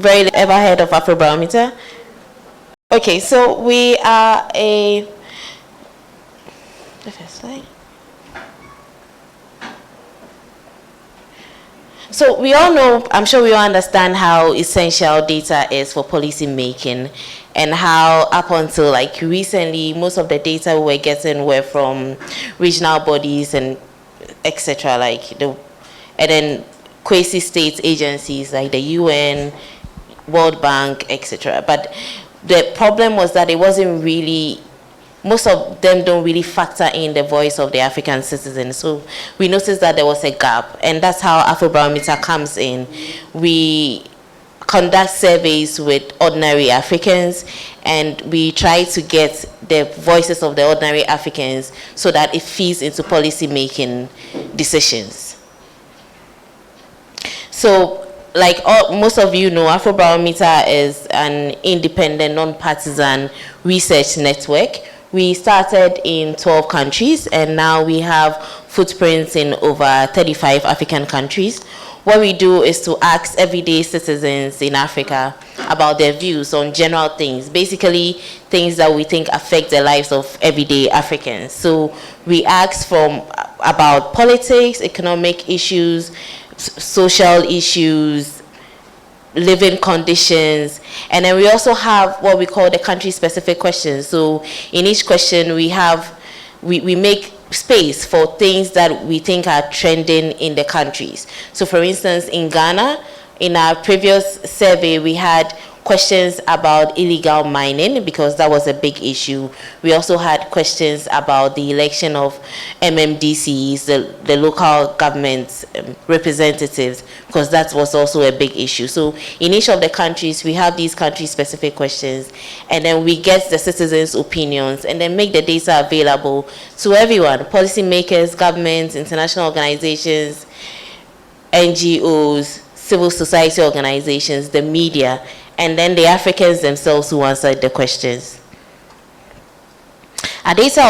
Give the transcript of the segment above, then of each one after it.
very ever heard of Afrobarometer? Okay, so we are the first slide. So we all know, I'm sure we all understand how essential data is for policy making, and how up until like recently, most of the data we were getting were from regional bodies and etc. And then quasi-state agencies like the UN, World Bank, etc. But the problem was that it wasn't really, most of them don't really factor in the voice of the African citizens. So we noticed that there was a gap, and that's how Afrobarometer comes in. We conduct surveys with ordinary Africans, and we try to get the voices of the ordinary Africans so that it feeds into policy making decisions. So, like most of you know, Afrobarometer is an independent, non-partisan research network. We started in 12 countries, and now we have footprints in over 35 African countries. What we do is to ask everyday citizens in Africa about their views on general things, basically things that we think affect the lives of everyday Africans. So we ask about politics, economic issues, social issues, living conditions, and then we also have what we call the country-specific questions. So in each question we make space for things that we think are trending in the countries. So for instance, in Ghana, in our previous survey, we had questions about illegal mining because that was a big issue. We also had questions about the election of MMDCs, the local government representatives, because that was also a big issue. So in each of the countries, we have these country-specific questions, and then we get the citizens' opinions and then make the data available to everyone, policymakers, governments, international organizations, NGOs, civil society organizations, the media, and then the Africans themselves who answered the questions. Our data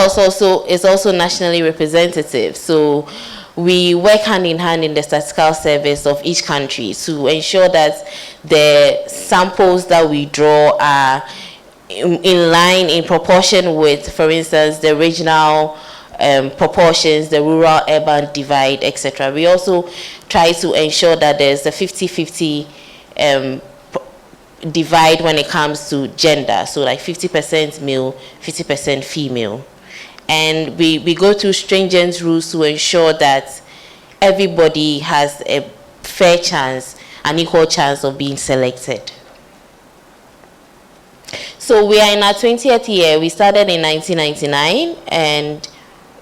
is also nationally representative, so we work hand in hand in the statistical service of each country to ensure that the samples that we draw are in line, in proportion with, for instance, the regional proportions, the rural-urban divide, etc. We also try to ensure that there's a 50-50 divide when it comes to gender, so like 50% male, 50% female. And we go through stringent rules to ensure that everybody has a fair chance, an equal chance of being selected. So we are in our 20th year. We started in 1999, and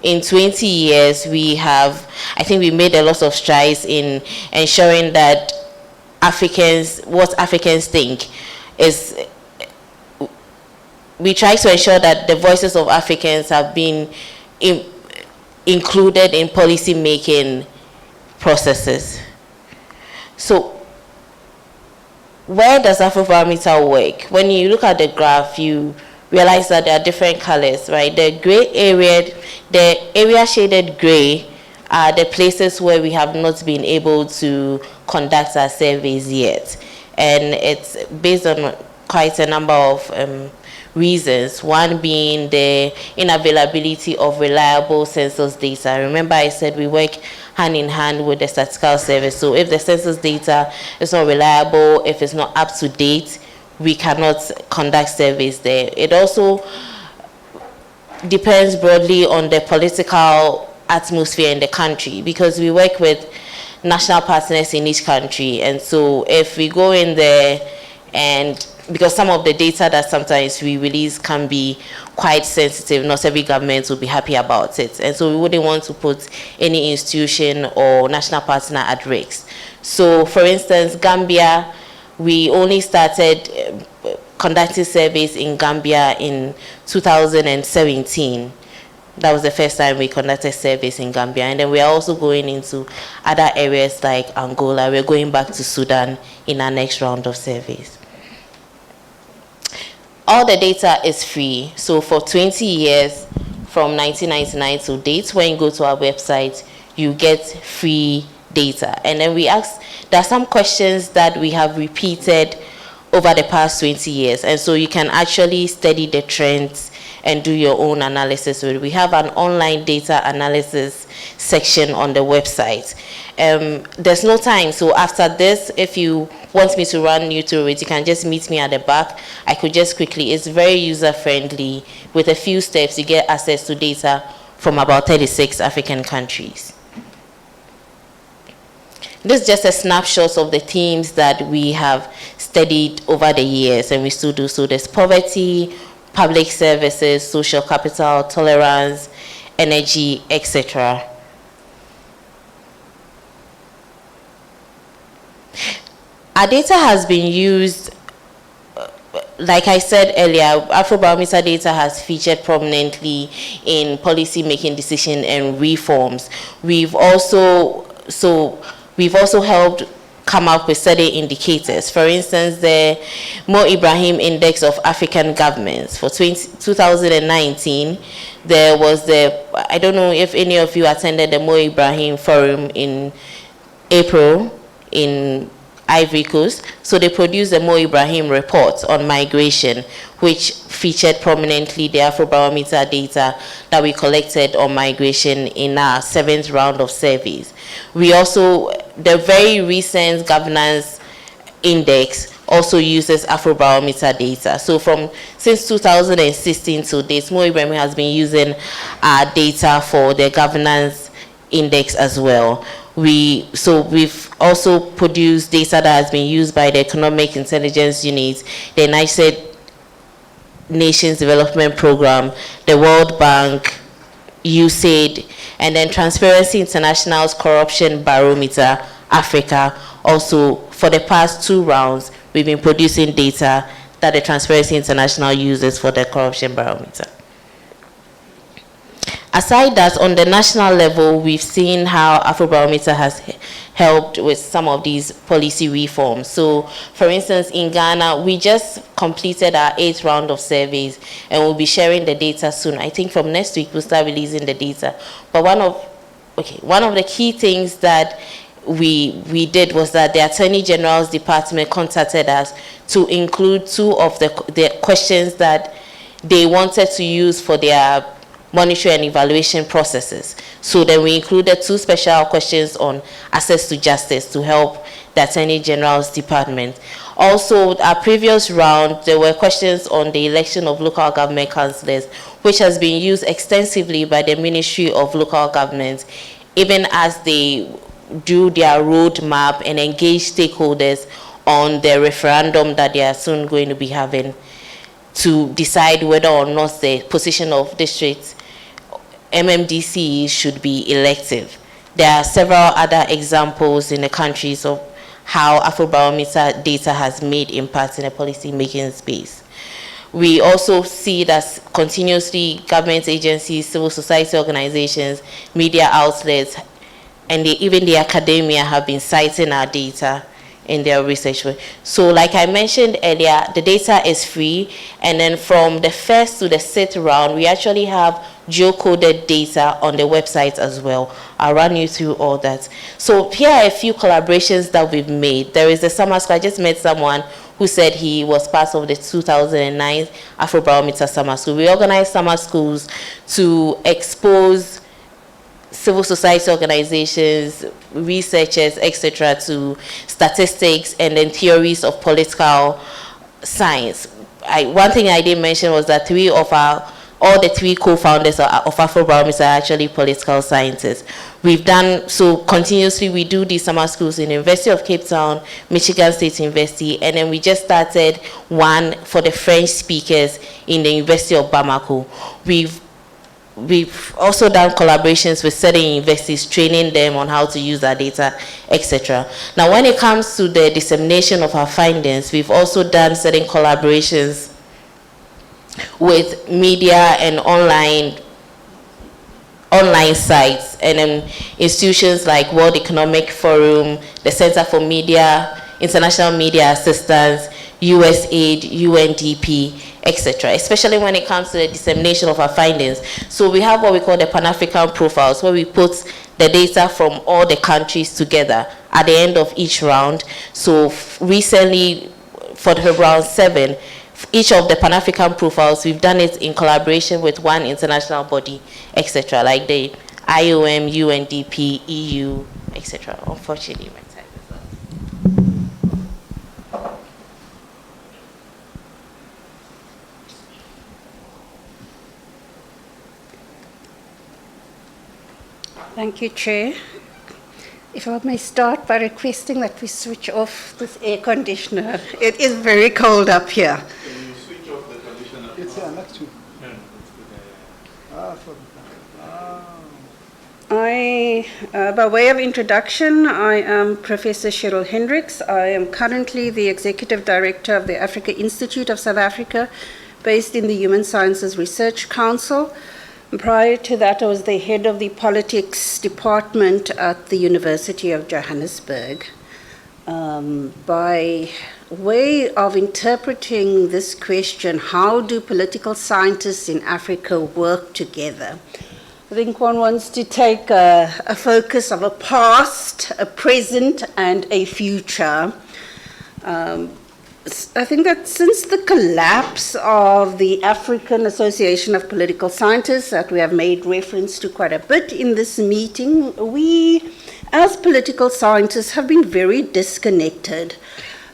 in 20 years we have, I think we made a lot of strides in ensuring that what Africans think is, we try to ensure that the voices of Africans have been included in policy making processes. So where does Afrobarometer work? When you look at the graph, you realize that there are different colors, right? The area shaded gray are the places where we have not been able to conduct our surveys yet. And it's based on quite a number of reasons. One being the unavailability of reliable census data. Remember I said we work hand in hand with the statistical service. So if the census data is not reliable, if it's not up to date, we cannot conduct surveys there. It also depends broadly on the political atmosphere in the country, because we work with national partners in each country, and so if we go in there, and because some of the data that sometimes we release can be quite sensitive, not every government will be happy about it, and so we wouldn't want to put any institution or national partner at risk. So for instance, Gambia, we only started conducting surveys in Gambia in 2017. That was the first time we conducted surveys in Gambia. And then we are also going into other areas like Angola. We're going back to Sudan in our next round of surveys. All the data is free. So for 20 years, from 1999 to date, when you go to our website, you get free data. And then we ask, there are some questions that we have repeated over the past 20 years. And so you can actually study the trends and do your own analysis with it. We have an online data analysis section on the website. There's no time, so after this, if you want me to run you through it, you can just meet me at the back. I could just quickly, it's very user-friendly. With a few steps, you get access to data from about 36 African countries. This is just a snapshot of the themes that we have studied over the years, and we still do. So there's poverty, public services, social capital, tolerance, energy, etc. Our data has been used, like I said earlier, Afrobarometer data has featured prominently in policy making decision and reforms. We've also helped come up with certain indicators. For instance, the Mo Ibrahim Index of African Governments for 2019, there was the, I don't know if any of you attended the Mo Ibrahim Forum in April in Ivory Coast. So they produced the Mo Ibrahim report on migration, which featured prominently the Afrobarometer data that we collected on migration in our 7th round of surveys. We also, the very recent governance index also uses Afrobarometer data. So since 2016 to date, Mo Ibrahim has been using our data for the governance index as well. We've also produced data that has been used by the Economic Intelligence Unit, the United Nations Development Program, the World Bank, USAID, and then Transparency International's Corruption Barometer Africa. Also, for the past 2 rounds, we've been producing data that the Transparency International uses for the Corruption Barometer. Aside that, on the national level, we've seen how Afrobarometer has helped with some of these policy reforms. So, for instance, in Ghana, we just completed our 8th round of surveys, and we'll be sharing the data soon. I think from next week, we'll start releasing the data. But one of the key things that we did was that the Attorney General's Department contacted us to include 2 of the questions that they wanted to use for their monitoring and evaluation processes. So then we included 2 special questions on access to justice to help the Attorney General's Department. Also, our previous round, there were questions on the election of local government councillors, which has been used extensively by the Ministry of Local Government, even as they do their roadmap and engage stakeholders on the referendum that they are soon going to be having to decide whether or not the position of districts MMDC should be elective. There are several other examples in the countries of how Afrobarometer data has made impact in the policy making space. We also see that continuously government agencies, civil society organizations, media outlets, and even the academia have been citing our data in their research. So like I mentioned earlier, the data is free, and then from the 1st to the 6th round, we actually have geocoded data on the website as well. I'll run you through all that. So here are a few collaborations that we've made. There is the summer school. I just met someone who said he was part of the 2009 Afrobarometer summer school. We organized summer schools to expose civil society organizations, researchers, etc., to statistics and then theories of political science. One thing I didn't mention was that all the 3 co-founders of Afrobarometer are actually political scientists. We've done, so continuously we do these summer schools in the University of Cape Town, Michigan State University, and then we just started one for the French speakers in the University of Bamako. We've also done collaborations with certain universities, training them on how to use our data, etc. Now, when it comes to the dissemination of our findings, we've also done certain collaborations with media and online sites and institutions like World Economic Forum, the Center for Media, International Media Assistance, USAID, UNDP, etc., especially when it comes to the dissemination of our findings. So we have what we call the Pan-African profiles, where we put the data from all the countries together at the end of each round. So recently, for the round 7, each of the Pan-African profiles, we've done it in collaboration with one international body, etc., like the IOM, UNDP, EU, etc. Unfortunately, my time is up. Thank you, Chair. If I may start by requesting that we switch off this air conditioner. It is very cold up here. Can you switch off the conditioner? It's next to you. By way of introduction, I am Professor Cheryl Hendricks. I am currently the Executive Director of the Africa Institute of South Africa, based in the Human Sciences Research Council. Prior to that, I was the head of the politics department at the University of Johannesburg. By way of interpreting this question, how do political scientists in Africa work together? I think one wants to take a focus of a past, a present, and a future. I think that since the collapse of the African Association of Political Scientists, that we have made reference to quite a bit in this meeting, we, as political scientists, have been very disconnected.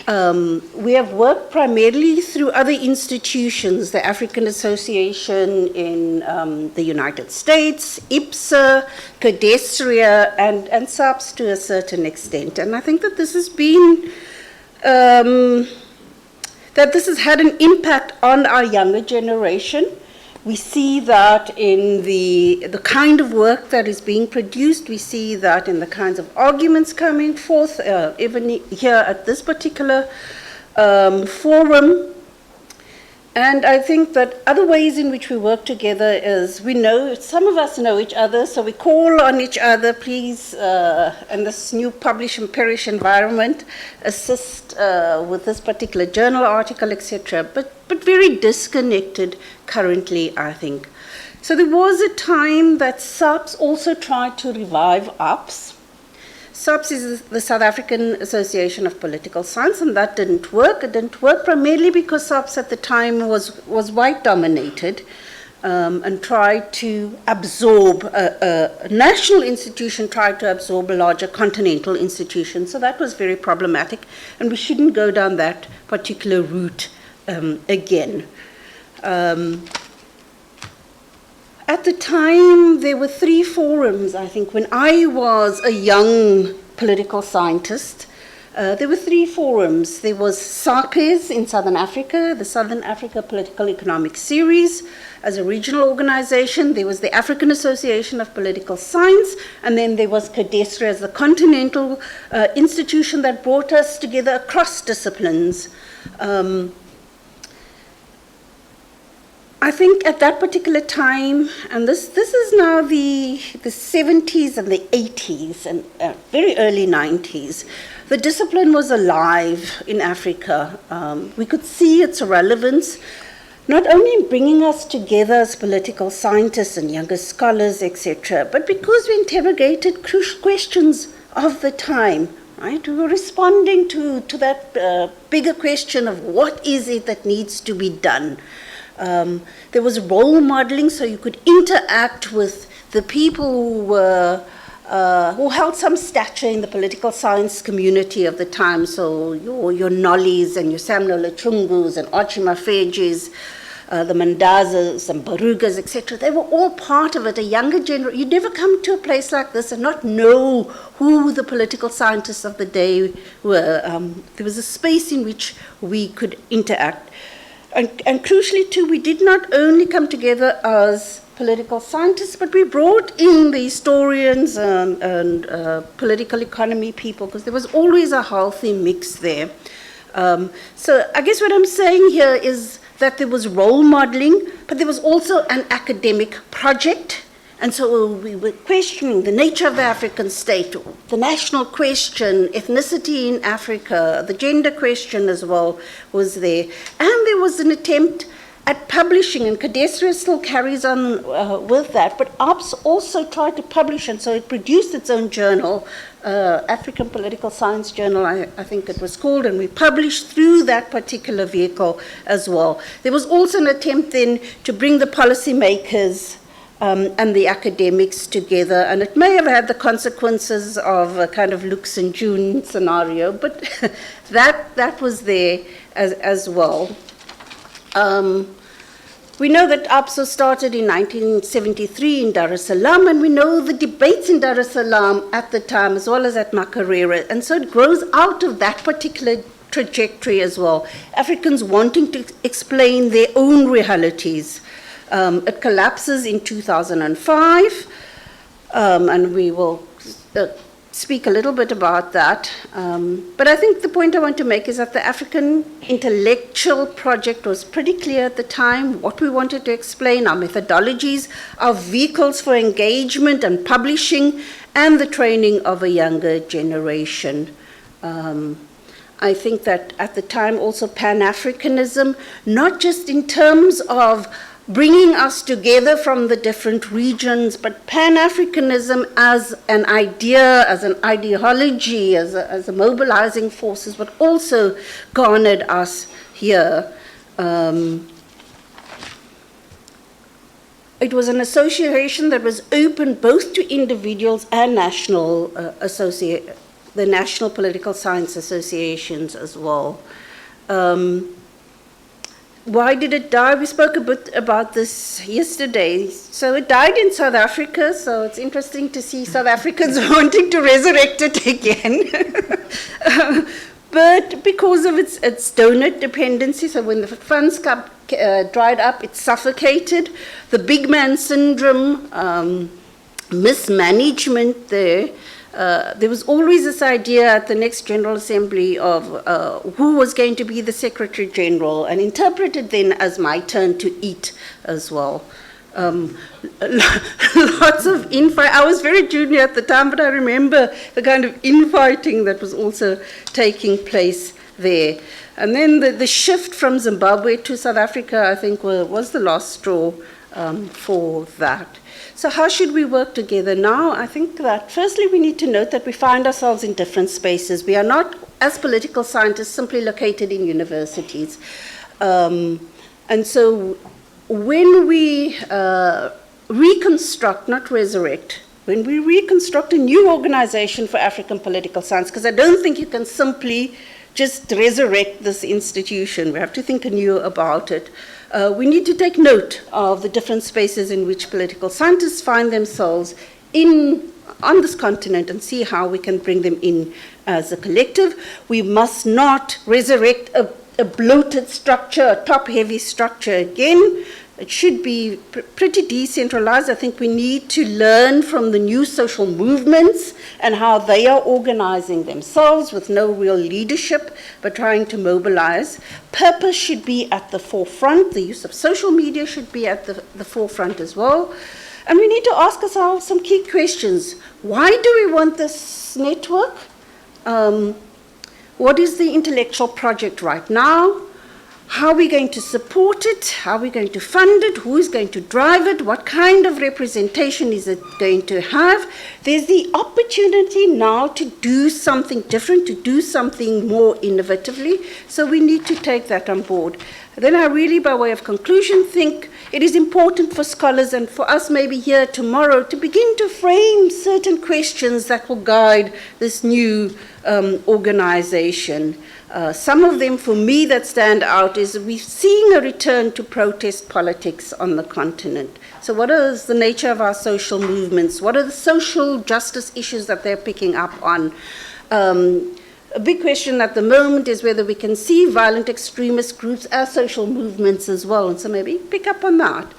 We have worked primarily through other institutions, the African Association in the United States, IPSA, Cadastria, and SAPS to a certain extent. And I think that this has been that this has had an impact on our younger generation. We see that in the kind of work that is being produced. We see that in the kinds of arguments coming forth, even here at this particular forum. And I think that other ways in which we work together is we know, some of us know each other, so we call on each other, please, in this new publish and perish environment, assist with this particular journal article, etc. But very disconnected currently, I think. So there was a time that SAPS also tried to revive UPS. SAPS is the South African Association of Political Science, and that didn't work. It didn't work primarily because SAPS at the time was white dominated and tried to absorb, a national institution tried to absorb a larger continental institution. So that was very problematic, and we shouldn't go down that particular route again. At the time, there were 3 forums, I think. When I was a young political scientist, there were 3 forums. There was SAPES in Southern Africa, the Southern Africa Political Economic Series as a regional organization. There was the African Association of Political Science, and then there was Cadastria as the continental institution that brought us together across disciplines. I think at that particular time, and this is now the 70s and the 80s and very early 90s, the discipline was alive in Africa. We could see its relevance, not only in bringing us together as political scientists and younger scholars, etc., but because we interrogated crucial questions of the time. Right? We were responding to that bigger question of what is it that needs to be done. There was role modeling, so you could interact with the people who held some stature in the political science community of the time. So your Nollies and your Samuel Lechungus and Archie Mafeges, the Mandazas and Barugas, etc. They were all part of it. A younger generation. You'd never come to a place like this and not know who the political scientists of the day were. There was a space in which we could interact. And crucially, too, we did not only come together as political scientists, but we brought in the historians and political economy people, because there was always a healthy mix there. So I guess what I'm saying here is that there was role modeling, but there was also an academic project. And so we were questioning the nature of the African state, the national question, ethnicity in Africa, the gender question as well was there. And there was an attempt at publishing, and Cadestra still carries on with that, but ARPS also tried to publish, and so it produced its own journal, African Political Science Journal, I think it was called, and we published through that particular vehicle as well. There was also an attempt then to bring the policymakers and the academics together, and it may have had the consequences of a kind of Lux and June scenario, but that was there as well. We know that APSO started in 1973 in Dar es Salaam, and we know the debates in Dar es Salaam at the time, as well as at Makerere, and so it grows out of that particular trajectory as well. Africans wanting to explain their own realities. It collapses in 2005, and we will speak a little bit about that. But I think the point I want to make is that the African intellectual project was pretty clear at the time, what we wanted to explain, our methodologies, our vehicles for engagement and publishing, and the training of a younger generation. I think that at the time also PanAfricanism, not just in terms of bringing us together from the different regions, but Pan-Africanism as an idea, as an ideology, as a mobilizing forces, but also garnered us here. It was an association that was open both to individuals and the national political science associations as well. Why did it die? We spoke a bit about this yesterday. So it died in South Africa, so it's interesting to see South Africans wanting to resurrect it again. But because of its donor dependency, so when the funds dried up, it suffocated. The big man syndrome, mismanagement there. There was always this idea at the next General Assembly of who was going to be the Secretary General, and interpreted then as my turn to eat as well. Lots of infight. I was very junior at the time, but I remember the kind of infighting that was also taking place there. And then the shift from Zimbabwe to South Africa, I think, was the last straw for that. So how should we work together now? I think that firstly we need to note that we find ourselves in different spaces. We are not, as political scientists, simply located in universities. And so when we reconstruct, not resurrect, when we reconstruct a new organization for African political science, because I don't think you can simply just resurrect this institution. We have to think anew about it. We need to take note of the different spaces in which political scientists find themselves on this continent and see how we can bring them in as a collective. We must not resurrect a bloated structure, a top-heavy structure again. It should be pretty decentralized. I think we need to learn from the new social movements and how they are organizing themselves with no real leadership, but trying to mobilize. Purpose should be at the forefront. The use of social media should be at the forefront as well. And we need to ask ourselves some key questions. Why do we want this network? What is the intellectual project right now? How are we going to support it? How are we going to fund it? Who is going to drive it? What kind of representation is it going to have? There's the opportunity now to do something different, to do something more innovatively. So we need to take that on board. Then I really, by way of conclusion, think it is important for scholars and for us maybe here tomorrow to begin to frame certain questions that will guide this new organization. Some of them, for me, that stand out is we're seeing a return to protest politics on the continent. So what is the nature of our social movements? What are the social justice issues that they're picking up on? A big question at the moment is whether we can see violent extremist groups as social movements as well, and so maybe pick up on that.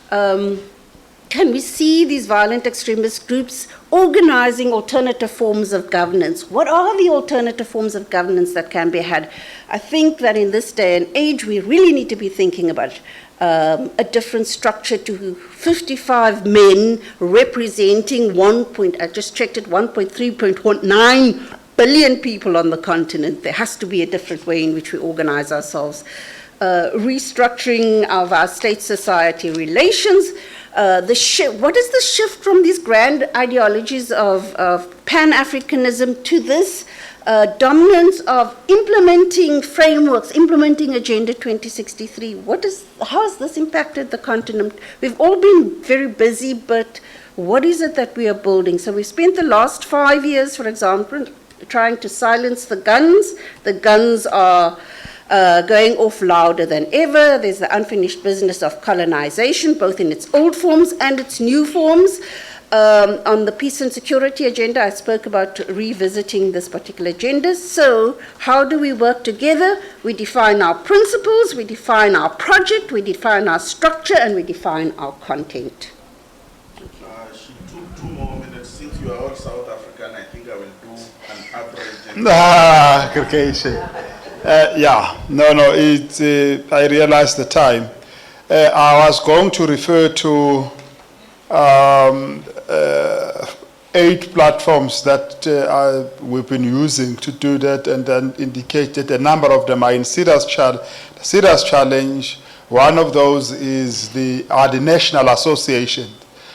Can we see these violent extremist groups organizing alternative forms of governance? What are the alternative forms of governance that can be had? I think that in this day and age, we really need to be thinking about a different structure to 55 men representing I just checked it, 1.3.9 billion people on the continent. There has to be a different way in which we organize ourselves. Restructuring of our state-society relations. What is the shift from these grand ideologies of Pan-Africanism to this dominance of implementing frameworks, implementing Agenda 2063? How has this impacted the continent? We've all been very busy, but what is it that we are building? So we spent the last 5 years, for example, trying to silence the guns. The guns are going off louder than ever. There's the unfinished business of colonization, both in its old forms and its new forms. On the peace and security agenda, I spoke about revisiting this particular agenda. So how do we work together? We define our principles, we define our project, we define our structure, and we define our content. She took 2 more minutes. Since you are all South African, I think I will do an average. Caucasian. I realized the time. I was going to refer to 8 platforms that we've been using to do that, and then indicated a number of them are in serious challenge. One of those is the national association.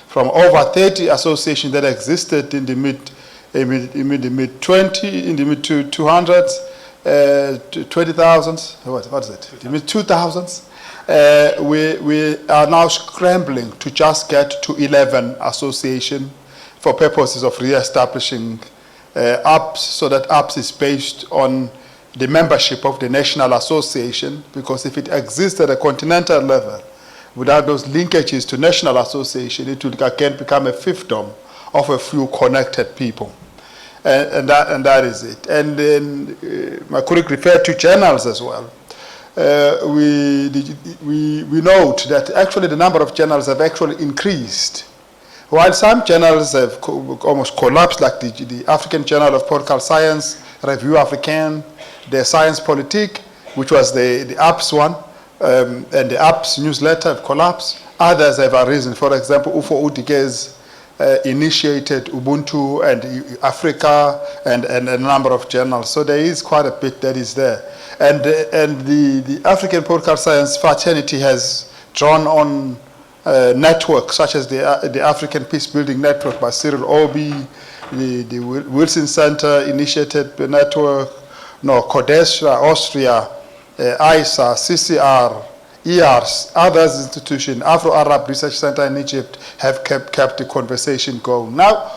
From over 30 associations that existed in the mid 200s, 20,000s, what is it? The mid 2000s. We are now scrambling to just get to 11 associations for purposes of re-establishing APS, so that APS is based on the membership of the National Association, because if it exists at a continental level, without those linkages to National Association, it will again become a fiefdom of a few connected people. And that is it. And then my colleague referred to journals as well. We note that actually the number of journals have actually increased. While some journals have almost collapsed, like the African Journal of Political Science, Revue Africaine, the Science Politique, which was the APS one, and the APS newsletter have collapsed. Others have arisen. For example, Ufo Udige's initiated Ubuntu and Africa and a number of journals. So there is quite a bit that is there. And the African Political Science fraternity has drawn on networks such as the African Peace Building Network by Cyril Obi, the Wilson Center initiated the network, Codestra, Austria, ISA, CCR, ERS, others institutions, Afro-Arab Research Center in Egypt have kept the conversation going. Now,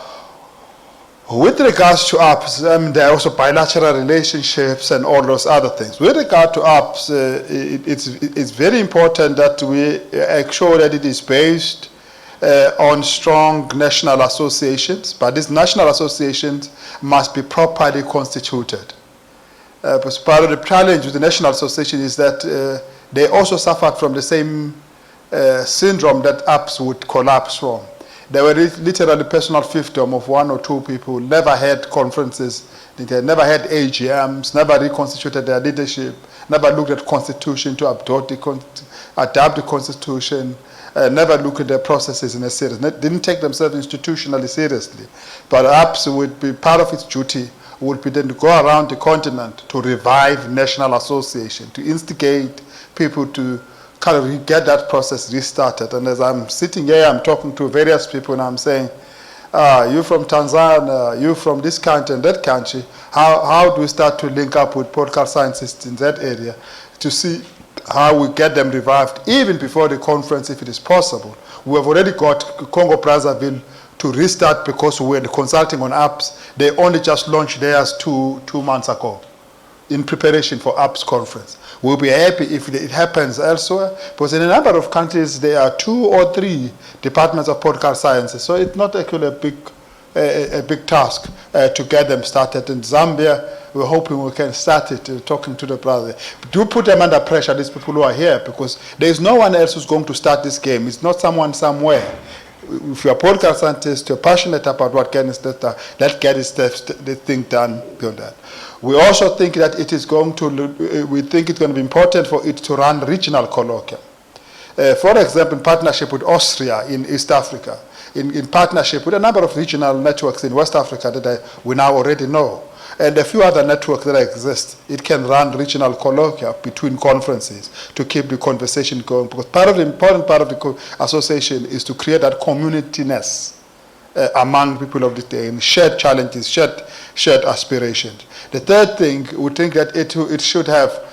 with regards to APS, there are also bilateral relationships and all those other things. With regard to APS, it's very important that we ensure that it is based on strong national associations, but these national associations must be properly constituted. Because part of the challenge with the national association is that they also suffered from the same syndrome that APS would collapse from. They were literally personal fiefdom of 1 or 2 people, never had conferences, they never had AGMs, never reconstituted their leadership, never looked at constitution to adapt the constitution, never looked at their processes in a serious, didn't take themselves institutionally seriously. But APS would be part of its duty would be then to go around the continent to revive national association, to instigate people to kind of get that process restarted. And as I'm sitting here, I'm talking to various people and I'm saying, you from Tanzania, you from this country and that country, how do we start to link up with political scientists in that area to see how we get them revived even before the conference, if it is possible. We have already got Congo-Brazzaville to restart because we were consulting on APS. They only just launched theirs two months ago in preparation for APS conference. We'll be happy if it happens elsewhere, because in a number of countries there are 2 or 3 departments of political sciences, so it's not actually a big task to get them started. In Zambia, we're hoping we can start it, talking to the brother. Do put them under pressure, these people who are here, because there is no one else who's going to start this game. It's not someone somewhere. If you're a political scientist, you're passionate about what let's get the thing done beyond that. We also think that it is going to, we think it's going to be important for it to run regional colloquium. For example, in partnership with Austria in East Africa, in partnership with a number of regional networks in West Africa that we now already know. and a few other networks that exist. It can run regional colloquia between conferences to keep the conversation going, because part of the important part of the association is to create that community-ness among people of the day, and shared challenges, shared aspirations. The third thing, we think that it should have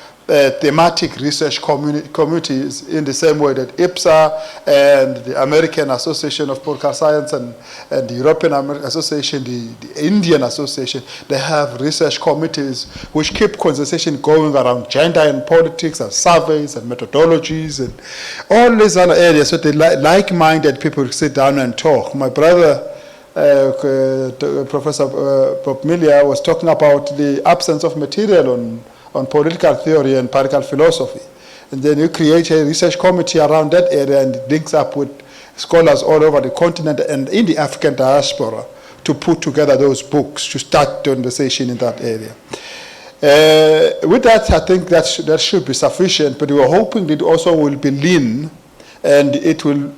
thematic research communities in the same way that IPSA and the American Association of Political Science and the European Association, the Indian Association, they have research committees which keep conversation going around gender and politics and surveys and methodologies and all these other areas, so that like-minded people sit down and talk. My brother, Professor Bob Miller, was talking about the absence of material on political theory and political philosophy. And then you create a research committee around that area, and it links up with scholars all over the continent and in the African diaspora to put together those books to start conversation in that area. With that, I think that should be sufficient, but we are hoping it also will be lean, and it will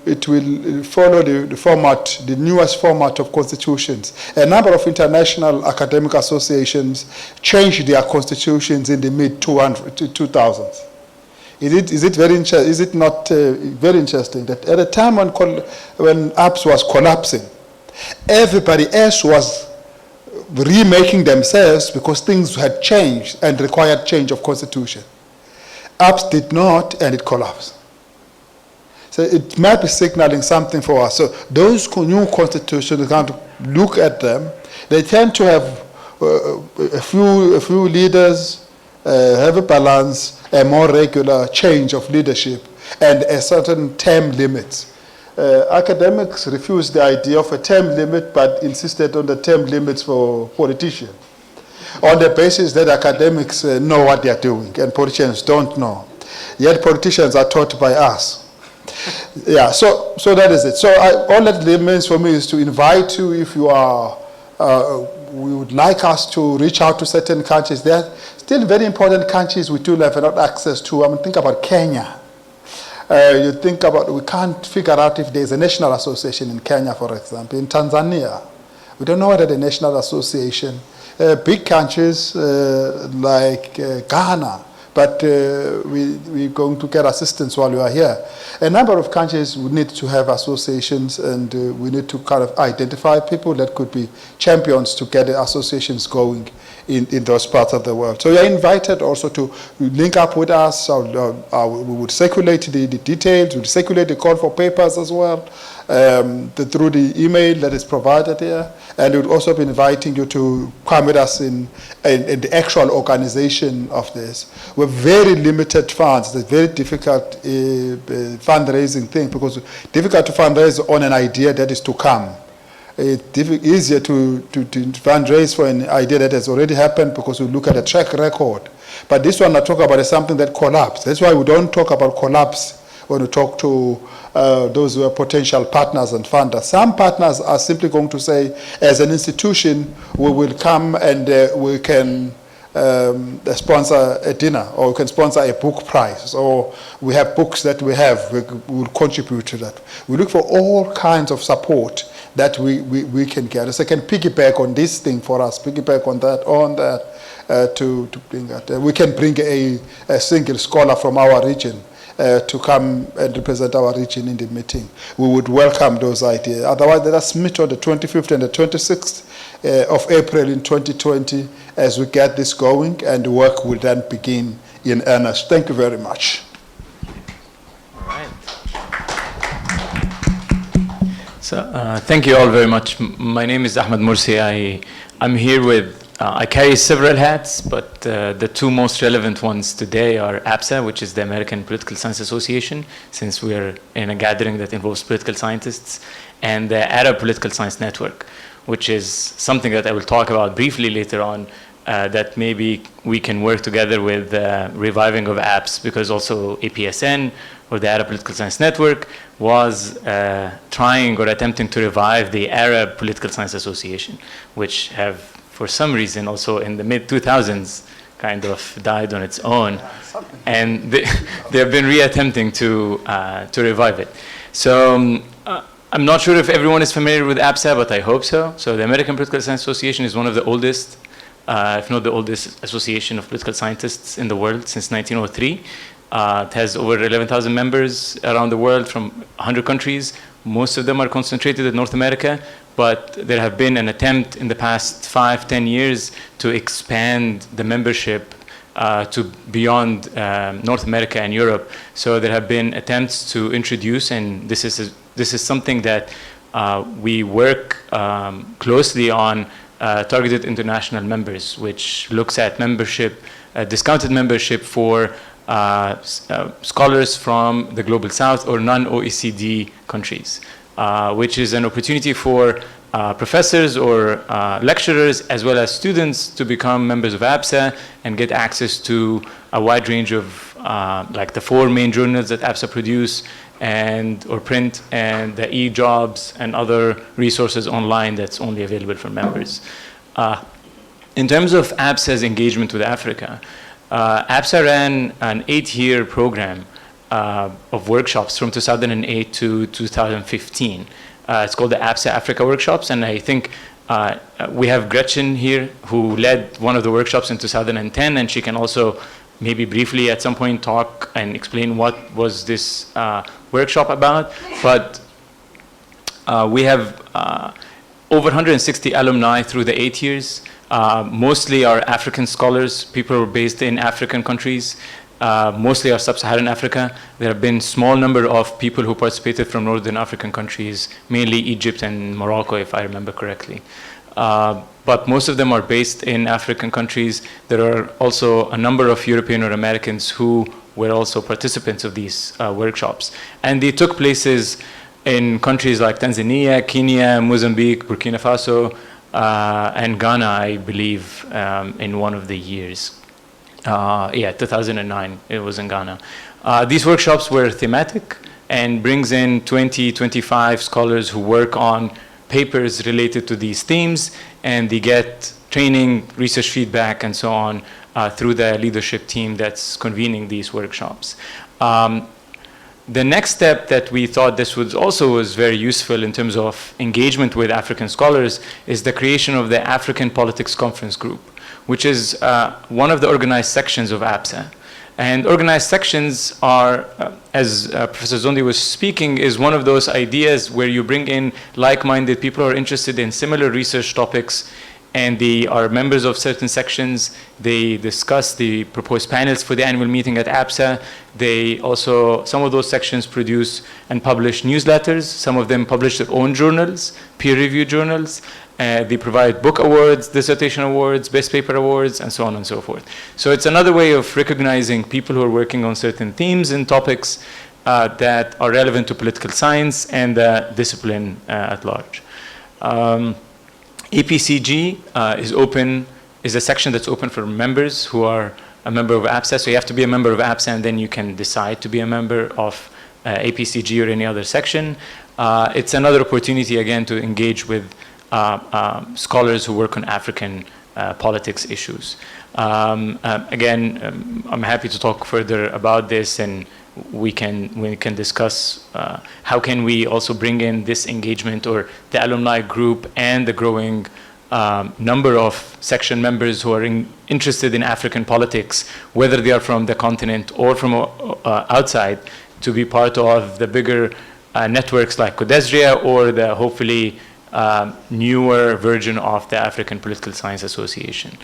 follow the format, the newest format of constitutions. A number of international academic associations changed their constitutions in the mid-2000s. Is it not very interesting that at a time when APS was collapsing, everybody else was remaking themselves because things had changed and required change of constitution. APS did not, and it collapsed. So it might be signaling something for us. So those new constitutions, we can't look at them. They tend to have a few leaders, have a balance, a more regular change of leadership, and a certain term limit. Academics refused the idea of a term limit, but insisted on the term limits for politicians, on the basis that academics know what they are doing and politicians don't know. Yet politicians are taught by us. Yeah, so that is it. So all that remains for me is to invite you, if you are, we would like us to reach out to certain countries. There are still very important countries we do have not access to. I mean, think about Kenya. You think about, we can't figure out if there's a national association in Kenya, for example. In Tanzania, we don't know whether the national association, big countries like Ghana, but we're going to get assistance while we are here. A number of countries would need to have associations, and we need to kind of identify people that could be champions to get the associations going in those parts of the world. So you're invited also to link up with us. We would circulate the details, we would circulate the call for papers as well, through the email that is provided here. And we would also be inviting you to come with us in the actual organization of this. We're very limited funds. It's a very difficult fundraising thing, because it's difficult to fundraise on an idea that is to come. It's easier to fundraise for an idea that has already happened, because we look at the track record. But this one I talk about is something that collapsed. That's why we don't talk about collapse when we talk to those who are potential partners and funders. Some partners are simply going to say, as an institution, we will come and we can sponsor a dinner, or we can sponsor a book prize, or we have books that we have, we will contribute to that. We look for all kinds of support that we can get. So I can piggyback on this thing for us, piggyback on that, to bring that. We can bring a single scholar from our region to come and represent our region in the meeting. We would welcome those ideas. Otherwise, let us meet on the 25th and the 26th of April in 2020 as we get this going, and the work will then begin in earnest. Thank you very much. All right. So thank you all very much. My name is Ahmed Mursi. I'm here with, I carry several hats, but the two most relevant ones today are APSA, which is the American Political Science Association, since we're in a gathering that involves political scientists, and the Arab Political Science Network, which is something that I will talk about briefly later on, that maybe we can work together with reviving of APS, because also APSN, or the Arab Political Science Network, was trying or attempting to revive the Arab Political Science Association, which have, for some reason, also in the mid-2000s, kind of died on its own, and they have been reattempting to revive it. So I'm not sure if everyone is familiar with APSA, but I hope so. So the American Political Science Association is one of the oldest if not the oldest association of political scientists in the world since 1903. It has over 11,000 members around the world from 100 countries. Most of them are concentrated in North America, but there have been an attempt in the past 5-10 years to expand the membership to beyond North America and Europe. So there have been attempts to introduce, and this is something that we work closely on, targeted international members, which looks at membership, discounted membership for scholars from the Global South or non-OECD countries, which is an opportunity for professors or lecturers as well as students to become members of APSA and get access to a wide range of like the 4 main journals that APSA produce or print, and the e-jobs and other resources online that's only available for members. In terms of APSA's engagement with Africa, APSA ran an 8-year program of workshops from 2008 to 2015. It's called the APSA Africa Workshops, and I think we have Gretchen here who led one of the workshops in 2010, and she can also maybe briefly at some point talk and explain what was this workshop about. But we have over 160 alumni through the 8 years. Mostly are African scholars, people who are based in African countries. Mostly are sub-Saharan Africa. There have been small number of people who participated from Northern African countries, mainly Egypt and Morocco, if I remember correctly. But most of them are based in African countries. There are also a number of European or Americans who were also participants of these workshops. And they took places in countries like Tanzania, Kenya, Mozambique, Burkina Faso, and Ghana, I believe, in one of the years. 2009, it was in Ghana. These workshops were thematic and brings in 20-25 scholars who work on papers related to these themes, and they get training, research feedback, and so on through the leadership team that's convening these workshops. The next step that we thought this was very useful in terms of engagement with African scholars is the creation of the African Politics Conference Group, which is one of the organized sections of APSA. And organized sections are, as Professor Zondi was speaking, is one of those ideas where you bring in like-minded people who are interested in similar research topics, and they are members of certain sections. They discuss the proposed panels for the annual meeting at APSA. They also, some of those sections produce and publish newsletters. Some of them publish their own journals, peer-reviewed journals. They provide book awards, dissertation awards, best paper awards, and so on and so forth. So it's another way of recognizing people who are working on certain themes and topics that are relevant to political science and the discipline at large. APCG is a section that's open for members who are a member of APSA. So you have to be a member of APSA, and then you can decide to be a member of APCG or any other section. It's another opportunity, again, to engage with scholars who work on African politics issues. Again, I'm happy to talk further about this, and we can discuss how can we also bring in this engagement or the alumni group and the growing number of section members who are interested in African politics, whether they are from the continent or from outside, to be part of the bigger networks like Codesria or the hopefully newer version of the African Political Science Association.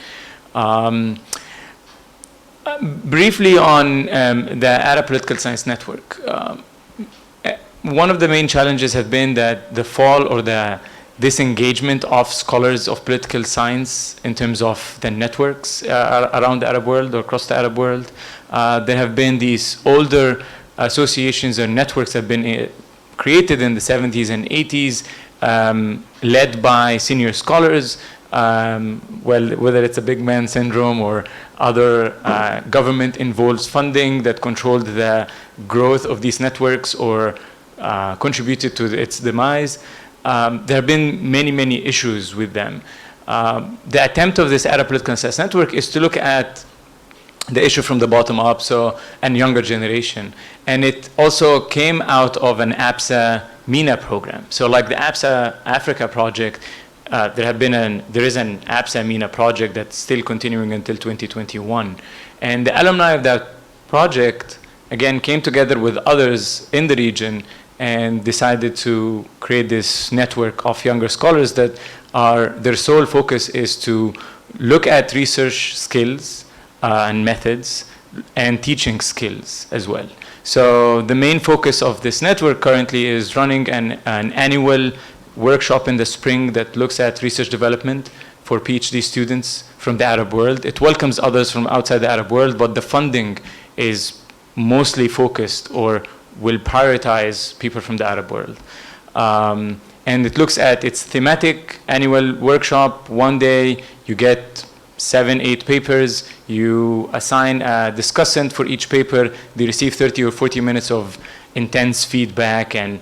Briefly on the Arab Political Science Network. One of the main challenges have been that the fall or the disengagement of scholars of political science in terms of the networks around the Arab world or across the Arab world. There have been these older associations or networks that have been created in the 70s and 80s, led by senior scholars, whether it's a big man syndrome or other government-involved funding that controlled the growth of these networks or contributed to its demise. There have been many, many issues with them. The attempt of this Arab Political Science Network is to look at the issue from the bottom up, and younger generation. And it also came out of an APSA MENA program. So like the APSA Africa project there is an APSA MENA project that's still continuing until 2021. And the alumni of that project, again, came together with others in the region and decided to create this network of younger scholars that their sole focus is to look at research skills and methods and teaching skills as well. So the main focus of this network currently is running an annual workshop in the spring that looks at research development for PhD students from the Arab world. It welcomes others from outside the Arab world, but the funding is mostly focused or will prioritize people from the Arab world. And it looks at its thematic annual workshop. One day you get 7-8 papers, you assign a discussant for each paper, they receive 30 or 40 minutes of intense feedback and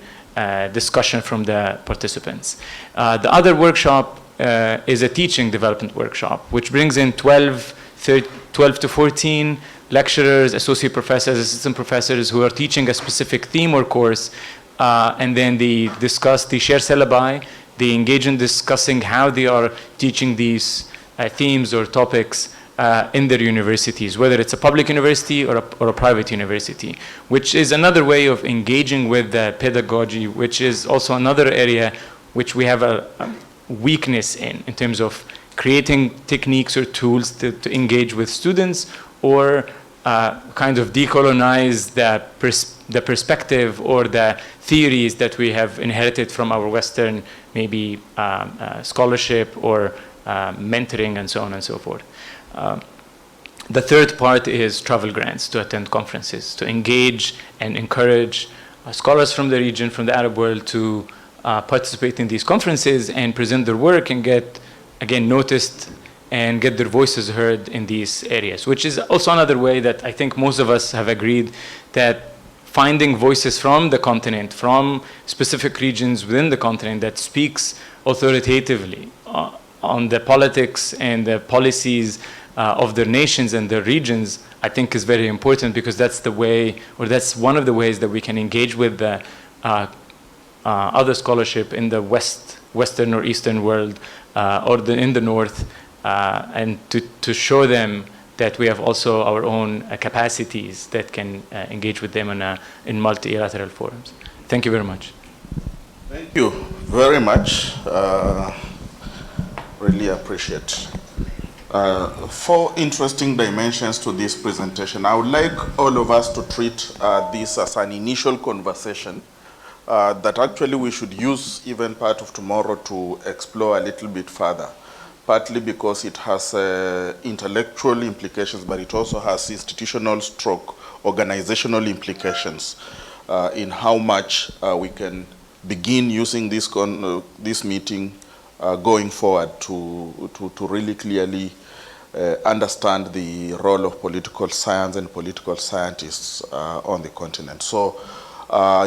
discussion from the participants. The other workshop is a teaching development workshop, which brings in 12 to 14 lecturers, associate professors, assistant professors who are teaching a specific theme or course, and then they share syllabi, they engage in discussing how they are teaching these themes or topics in their universities, whether it's a public university or a private university, which is another way of engaging with the pedagogy, which is also another area which we have a weakness in terms of creating techniques or tools to engage with students or kind of decolonize the perspective or the theories that we have inherited from our Western maybe scholarship or mentoring and so on and so forth. The third part is travel grants to attend conferences, to engage and encourage scholars from the region, from the Arab world to participate in these conferences and present their work and get, again, noticed and get their voices heard in these areas, which is also another way that I think most of us have agreed that finding voices from the continent, from specific regions within the continent that speaks authoritatively on the politics and the policies of their nations and their regions, I think is very important, because that's the way, or that's one of the ways that we can engage with the other scholarship in the Western or Eastern world or in the North, and to show them that we have also our own capacities that can engage with them in multilateral forums. Thank you very much. Thank you very much. Really appreciate. 4 interesting dimensions to this presentation. I would like all of us to treat this as an initial conversation that actually we should use even part of tomorrow to explore a little bit further, partly because it has intellectual implications, but it also has institutional stroke organizational implications in how much we can begin using this meeting going forward to really clearly understand the role of political science and political scientists on the continent. So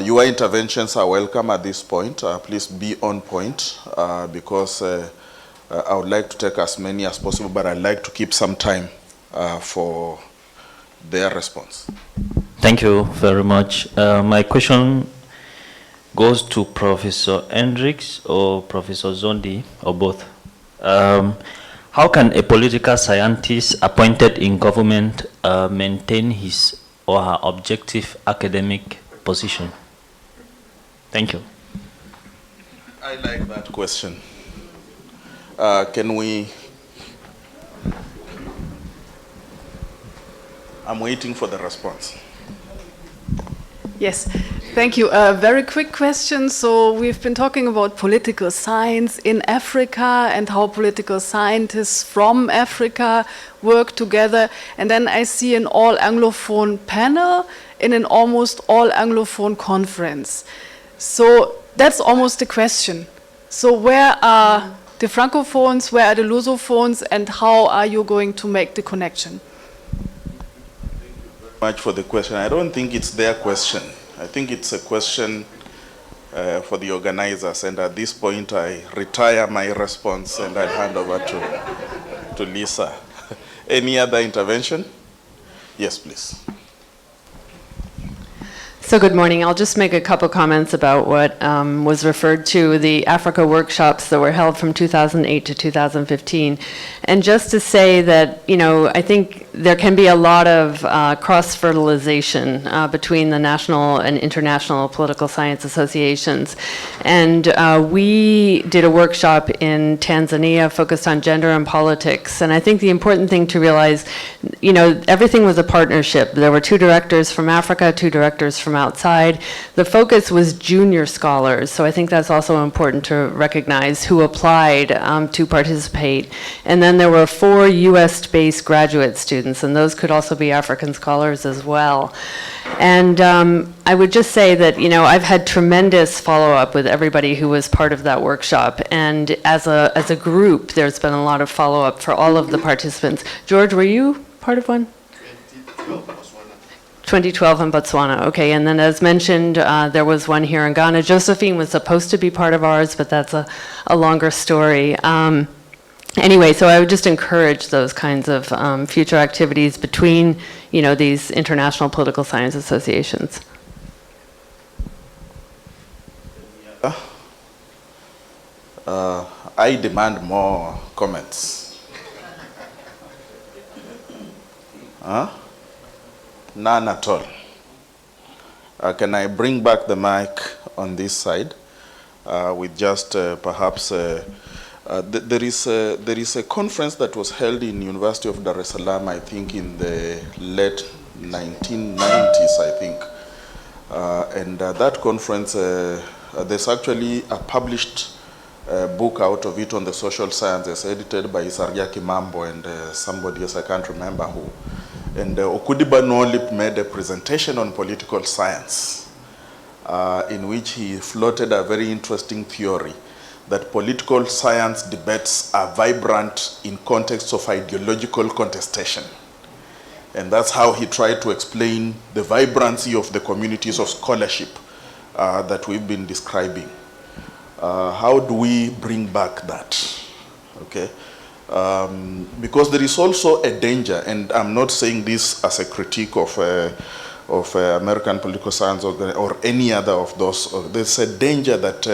your interventions are welcome at this point. Please be on point because I would like to take as many as possible, but I'd like to keep some time for their response. Thank you very much. My question goes to Professor Hendricks or Professor Zondi, or both. How can a political scientist appointed in government maintain his or her objective academic position? Thank you. I like that question. I'm waiting for the response. Yes, thank you. A very quick question. So we've been talking about political science in Africa and how political scientists from Africa work together. And then I see an all Anglophone panel in an almost all Anglophone conference. So that's almost the question. So where are the Francophones, where are the Lusophones, and how are you going to make the connection? Much for the question. I don't think it's their question. I think it's a question for the organizers, and at this point I retire my response and I hand over to Lisa. Any other intervention? Yes, please. So good morning. I'll just make a couple comments about what was referred to, the Africa workshops that were held from 2008 to 2015. And just to say that, you know, I think there can be a lot of cross-fertilization between the national and international political science associations. And we did a workshop in Tanzania focused on gender and politics. And I think the important thing to realize, you know, everything was a partnership. There were 2 directors from Africa, 2 directors from outside. The focus was junior scholars, so I think that's also important to recognize, who applied to participate. And then there were 4 US-based graduate students, and those could also be African scholars as well. And I would just say that, you know, I've had tremendous follow-up with everybody who was part of that workshop, and as a group, there's been a lot of follow-up for all of the participants. George, were you part of one? 2012 in Botswana, okay. And then as mentioned, there was one here in Ghana. Josephine was supposed to be part of ours, but that's a longer story. Anyway, so I would just encourage those kinds of future activities between, you know, these international political science associations. I demand more comments. Huh? None at all. Can I bring back the mic on this side with just perhaps there is a conference that was held in University of Dar es Salaam, I think in the late 1990s, I think. And that conference, there's actually a published book out of it on the social sciences, edited by Isariaki Mambo and somebody else, I can't remember who. And Okudiba Nwolip made a presentation on political science in which he floated a very interesting theory that political science debates are vibrant in context of ideological contestation. And that's how he tried to explain the vibrancy of the communities of scholarship that we've been describing. How do we bring back that? Okay. Because there is also a danger, and I'm not saying this as a critique of American political science or any other of those. There's a danger that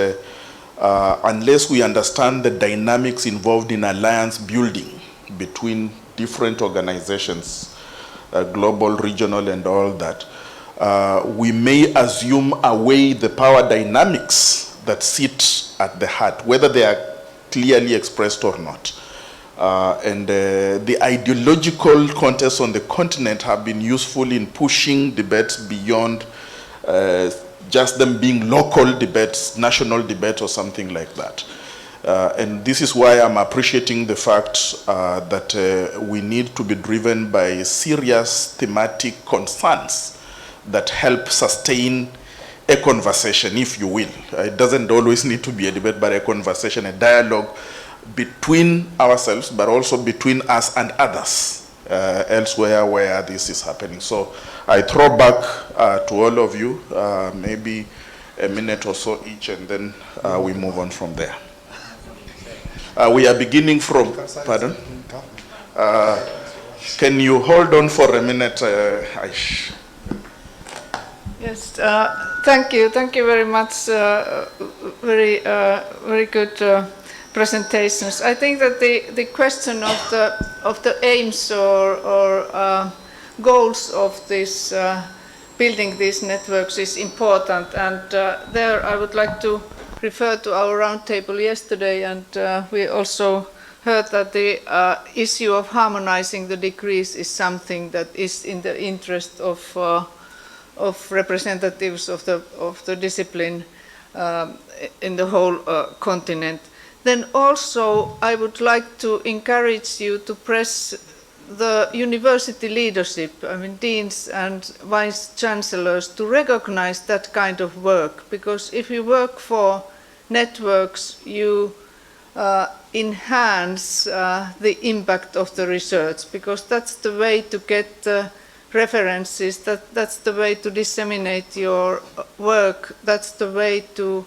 unless we understand the dynamics involved in alliance building between different organizations, global, regional, and all that, we may assume away the power dynamics that sit at the heart, whether they are clearly expressed or not. And the ideological contests on the continent have been useful in pushing debates beyond just them being local debates, national debates, or something like that. And this is why I'm appreciating the fact that we need to be driven by serious thematic concerns that help sustain a conversation, if you will. It doesn't always need to be a debate, but a conversation, a dialogue between ourselves, but also between us and others elsewhere where this is happening. So I throw back to all of you, maybe a minute or so each, and then we move on from there. We are beginning from, pardon? Can you hold on for a minute, Aish? Yes, thank you very much. Very good presentations. I think that the question of the aims or goals of this building these networks is important, and there I would like to refer to our roundtable yesterday, and we also heard that the issue of harmonizing the degrees is something that is in the interest of representatives of the discipline in the whole continent. Then also I would like to encourage you to press the university leadership, I mean deans and vice chancellors, to recognize that kind of work, because if you work for networks, you enhance the impact of the research, because that's the way to get references, that's the way to disseminate your work, that's the way to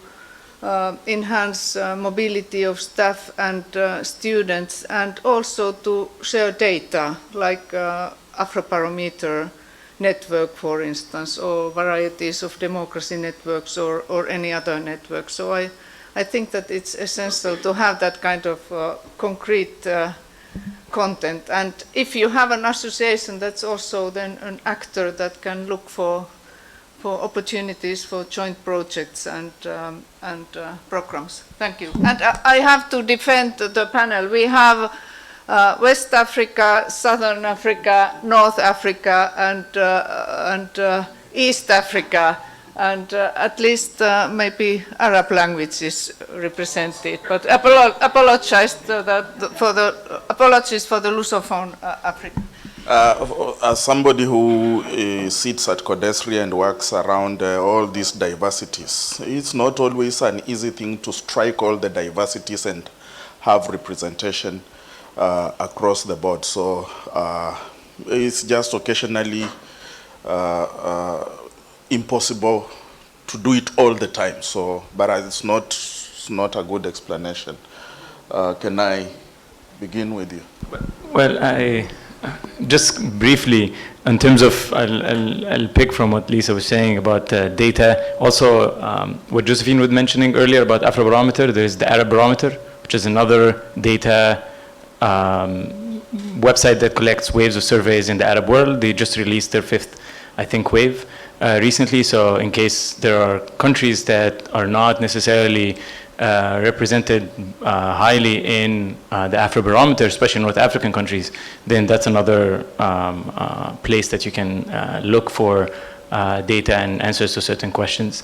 enhance mobility of staff and students, and also to share data like Afrobarometer network, for instance, or varieties of democracy networks or any other network. So I think that it's essential to have that kind of concrete content. And if you have an association, that's also then an actor that can look for opportunities for joint projects and programs. Thank you. And I have to defend the panel. We have West Africa, Southern Africa, North Africa, and East Africa, and at least maybe Arab languages represented. But apologies for the Lusophone Africa. As somebody who sits at Codesri and works around all these diversities, it's not always an easy thing to strike all the diversities and have representation across the board. So it's just occasionally impossible to do it all the time. So, but it's not a good explanation. Can I begin with you? Well, I just briefly, in terms of, I'll pick from what Lisa was saying about data. Also, what Josephine was mentioning earlier about Afrobarometer, there's the Arab Barometer, which is another data website that collects waves of surveys in the Arab world. They just released their 5th, I think, wave recently. So in case there are countries that are not necessarily represented highly in the Afrobarometer, especially North African countries, then that's another place that you can look for data and answers to certain questions.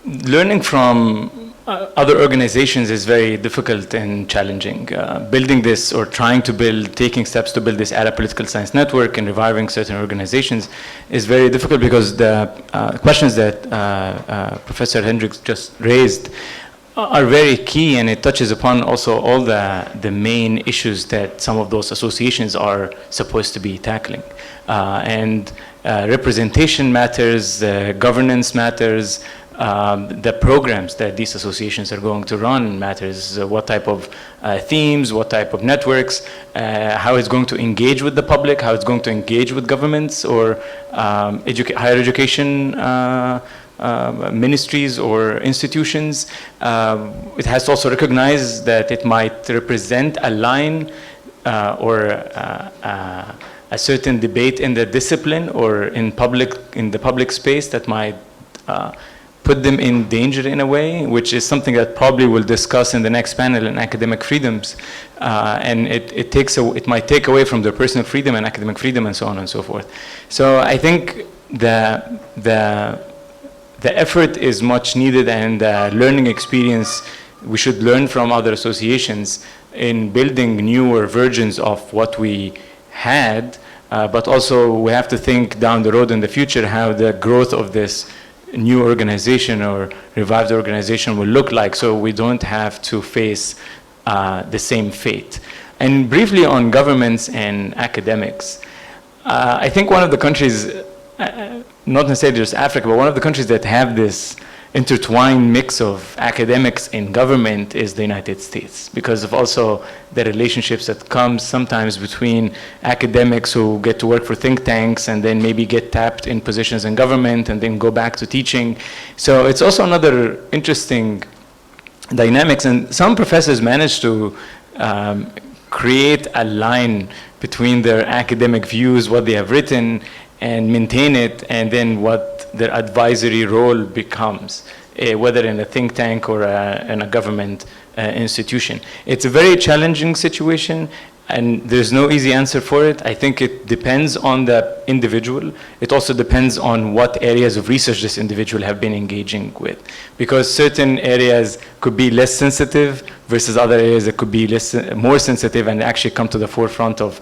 Learning from other organizations is very difficult and challenging. Building this or taking steps to build this Arab political science network and reviving certain organizations is very difficult because the questions that Professor Hendricks just raised are very key, and it touches upon also all the main issues that some of those associations are supposed to be tackling. And representation matters, governance matters, the programs that these associations are going to run matters, what type of themes, what type of networks, how it's going to engage with the public, how it's going to engage with governments or higher education ministries or institutions. It has to also recognize that it might represent a line or a certain debate in the discipline or in the public space that might put them in danger in a way, which is something that probably we'll discuss in the next panel in academic freedoms. And it might take away from their personal freedom and academic freedom and so on and so forth. So I think the effort is much needed, and the learning experience, we should learn from other associations in building newer versions of what we had, but also we have to think down the road in the future how the growth of this new organization or revived organization will look like, so we don't have to face the same fate. And briefly on governments and academics, I think one of the countries, not necessarily just Africa, but one of the countries that have this intertwined mix of academics and government is the United States, because of also the relationships that come sometimes between academics who get to work for think tanks and then maybe get tapped in positions in government and then go back to teaching. So it's also another interesting dynamics, and some professors manage to create a line between their academic views, what they have written, and maintain it, and then what their advisory role becomes, whether in a think tank or in a government institution. It's a very challenging situation, and there's no easy answer for it. I think it depends on the individual. It also depends on what areas of research this individual have been engaging with, because certain areas could be less sensitive versus other areas that could be more sensitive and actually come to the forefront of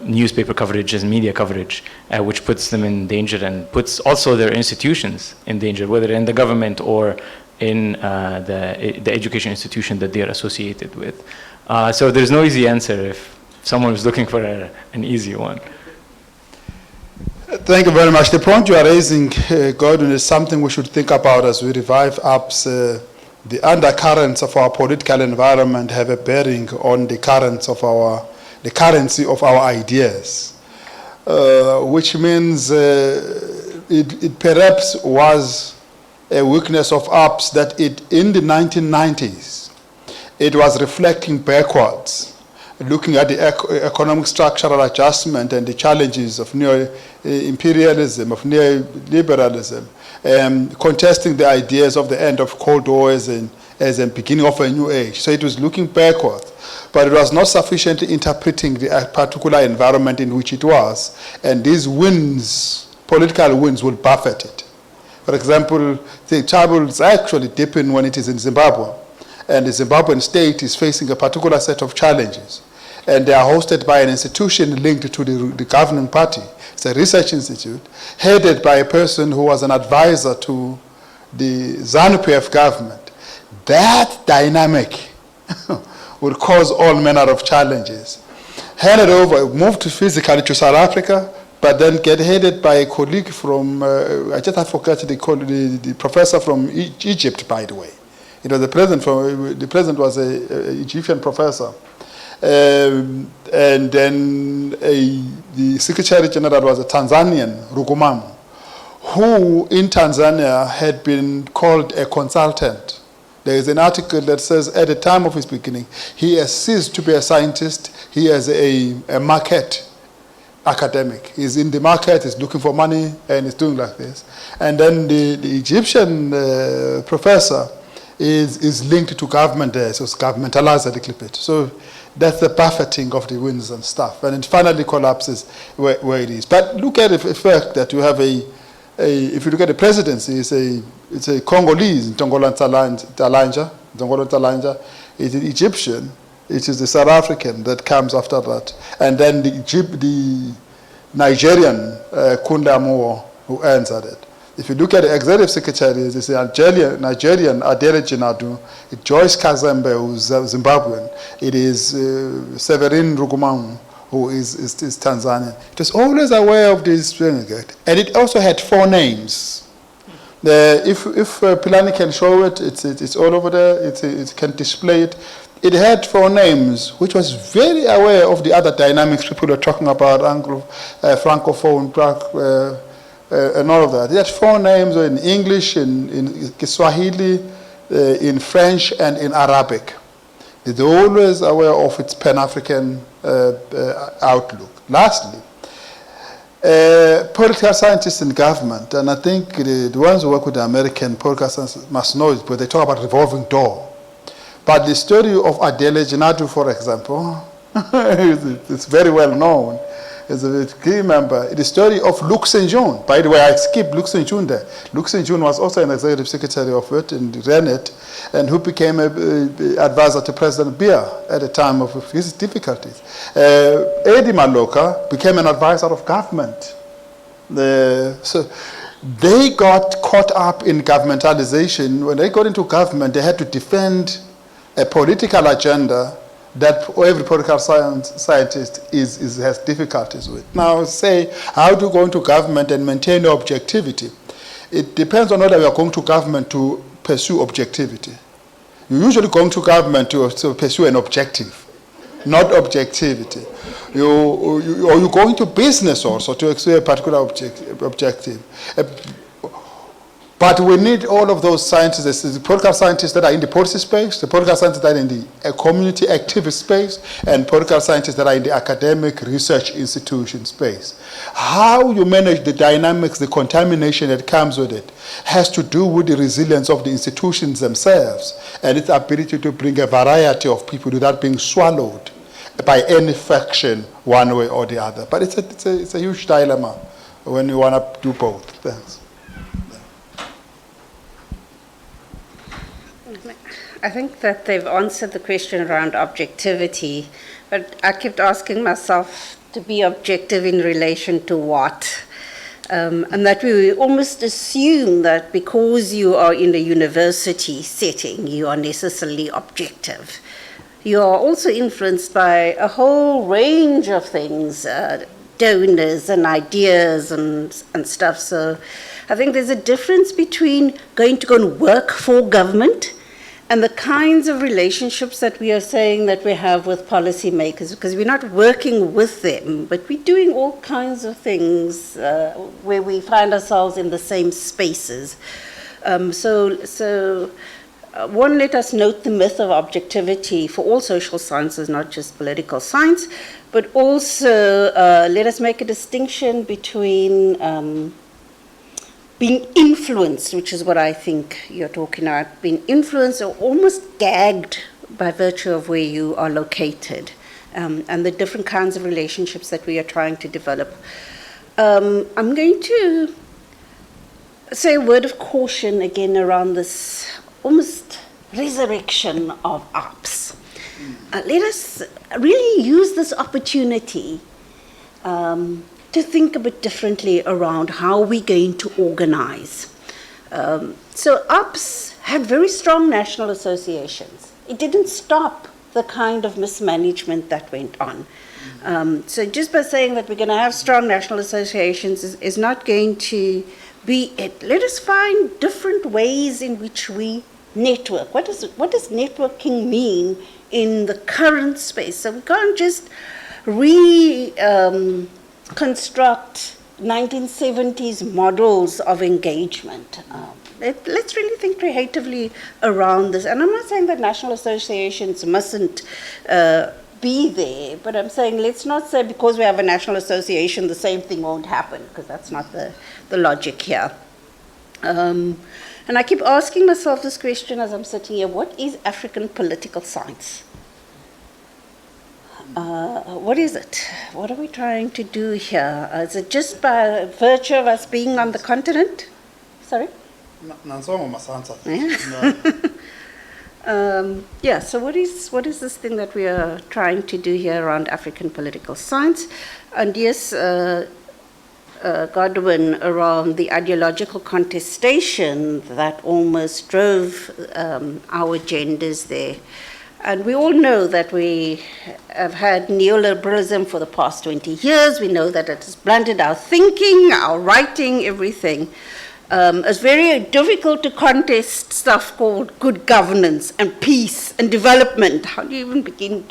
newspaper coverage and media coverage, which puts them in danger and puts also their institutions in danger, whether in the government or in the education institution that they are associated with. So there's no easy answer if someone is looking for an easy one. Thank you very much. The point you are raising, Gordon, is something we should think about as we revive apps. The undercurrents of our political environment have a bearing on the currents of our the currency of our ideas, which means it perhaps was a weakness of APS that in the 1990s, it was reflecting backwards, looking at the economic structural adjustment and the challenges of neo-imperialism, of neoliberalism, contesting the ideas of the end of Cold War as a beginning of a new age. So it was looking backwards, but it was not sufficiently interpreting the particular environment in which it was, and these winds, political winds, will buffet it. For example, the trouble is actually deepening when it is in Zimbabwe, and the Zimbabwean state is facing a particular set of challenges, and they are hosted by an institution linked to the governing party. It's a research institute headed by a person who was an advisor to the ZANU-PF government. That dynamic will cause all manner of challenges. Handed over, moved physically to South Africa, but then get headed by a colleague from, I forgot the professor from Egypt, by the way. You know, the president was an Egyptian professor. And then the Secretary General was a Tanzanian, Rugumamu, who in Tanzania had been called a consultant. There is an article that says at the time of his beginning, he has ceased to be a scientist, he is a market academic. He's in the market, he's looking for money, and he's doing like this. And then the Egyptian professor is linked to government there, so it's governmentalized a little bit. So that's the buffeting of the winds and stuff. And it finally collapses where it is. But look at the fact that you have if you look at the presidency, it's a Congolese, Ntongolo Ntalanja. It's an Egyptian, it is the South African that comes after that. And then the Nigerian, Kunda Moore, who ends at it. If you look at the executive secretary, it's the Nigerian Adele Jinadu, it's Joyce Kazembe, who's Zimbabwean. It is Severin Rugumamu, who is Tanzanian. It was always aware of this, and it also had 4 names. If Pilani can show it, it's all over there, it can display it. It had 4 names, which was very aware of the other dynamics people were talking about, Francophone, and all of that. It had 4 names in English, in Kiswahili, in French, and in Arabic. It's always aware of its Pan-African outlook. Lastly, political scientists in government, and I think the ones who work with the American political scientists must know it, but they talk about revolving door. But the story of Adele Jinadu, for example, it's very well known. As a key member, the story of Luc Saint-Jean. By the way, I skipped Luc Saint-Jean there. Luc Saint-Jean was also an executive secretary of it and ran it, and who became an advisor to President Biya at the time of his difficulties. Eddie Maloka became an advisor of government. So they got caught up in governmentalization. When they got into government, they had to defend a political agenda that every political scientist has difficulties with. Now say, how do you go into government and maintain your objectivity? It depends on whether you are going to government to pursue objectivity. You usually go into government to pursue an objective, not objectivity. Or you go into business also to pursue a particular objective. But we need all of those scientists, the political scientists that are in the policy space, the political scientists that are in the community activist space, and political scientists that are in the academic research institution space. How you manage the dynamics, the contamination that comes with it, has to do with the resilience of the institutions themselves and its ability to bring a variety of people without being swallowed by any faction one way or the other. But it's a huge dilemma when you want to do both. Thanks. I think that they've answered the question around objectivity, but I kept asking myself to be objective in relation to what? And that we almost assume that because you are in a university setting, you are necessarily objective. You are also influenced by a whole range of things, donors and ideas and stuff. So I think there's a difference between going to go and work for government and the kinds of relationships that we are saying that we have with policymakers, because we're not working with them, but we're doing all kinds of things where we find ourselves in the same spaces. One, let us note the myth of objectivity for all social sciences, not just political science, but also let us make a distinction between being influenced, which is what I think you're talking about, being influenced or almost gagged by virtue of where you are located, and the different kinds of relationships that we are trying to develop. I'm going to say a word of caution again around this almost resurrection of ops. Let us really use this opportunity to think a bit differently around how we're going to organize. So ops had very strong national associations. It didn't stop the kind of mismanagement that went on. So just by saying that we're going to have strong national associations is not going to be it. Let us find different ways in which we network. What does networking mean in the current space? So we can't just reconstruct 1970s models of engagement. Let's really think creatively around this. And I'm not saying that national associations mustn't be there, but I'm saying let's not say because we have a national association the same thing won't happen, because that's not the logic here. And I keep asking myself this question as I'm sitting here: what is African political science? What is it? What are we trying to do here? Is it just by virtue of us being on the continent? Sorry? Yeah, so what is this thing that we are trying to do here around African political science? And yes, Godwin, around the ideological contestation that almost drove our agendas there. And we all know that we have had neoliberalism for the past 20 years. We know that it has blunted our thinking, our writing, everything. It's very difficult to contest stuff called good governance and peace and development. How do you even begin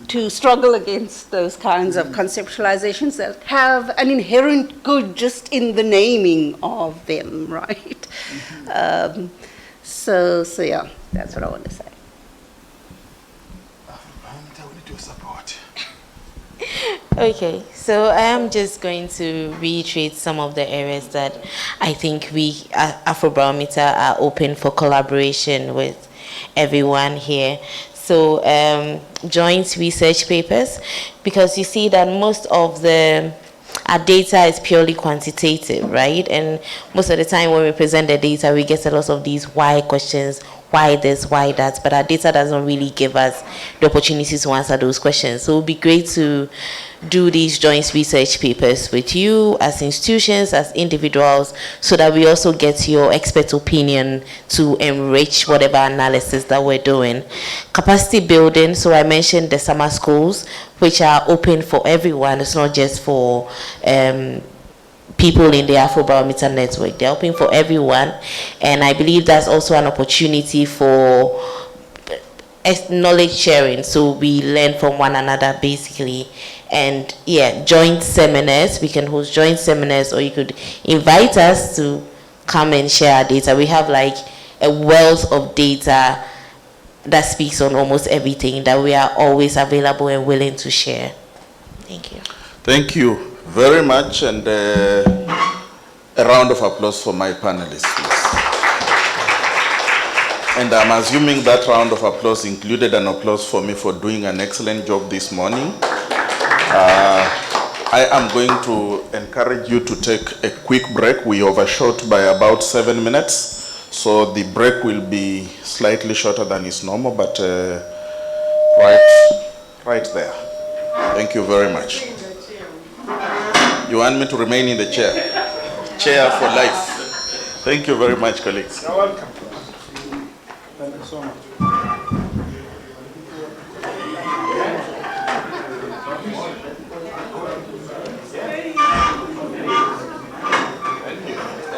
to struggle against those kinds of conceptualizations that have an inherent good just in the naming of them, right? So yeah, that's what I want to say. Okay, so I am just going to reiterate some of the areas that I think we, Afrobarometer, are open for collaboration with everyone here. So joint research papers, because you see that most of our data is purely quantitative, right? And most of the time when we present the data, we get a lot of these why questions, why this, why that, but our data doesn't really give us the opportunity to answer those questions. So it would be great to do these joint research papers with you as institutions, as individuals, so that we also get your expert opinion to enrich whatever analysis that we're doing. Capacity building, so I mentioned the summer schools, which are open for everyone. It's not just for people in the Afrobarometer network. They're open for everyone, and I believe that's also an opportunity for knowledge sharing, so we learn from one another basically. And yeah, joint seminars, we can host joint seminars, or you could invite us to come and share our data. We have like a wealth of data that speaks on almost everything that we are always available and willing to share. Thank you. Thank you very much, and a round of applause for my panelists, please. And I'm assuming that round of applause included an applause for me for doing an excellent job this morning. I am going to encourage you to take a quick break. We overshot by about 7 minutes, so the break will be slightly shorter than is normal, but right there. Thank you very much. You want me to remain in the chair? Chair for life. Thank you very much, colleagues. You're welcome. Thank you so much.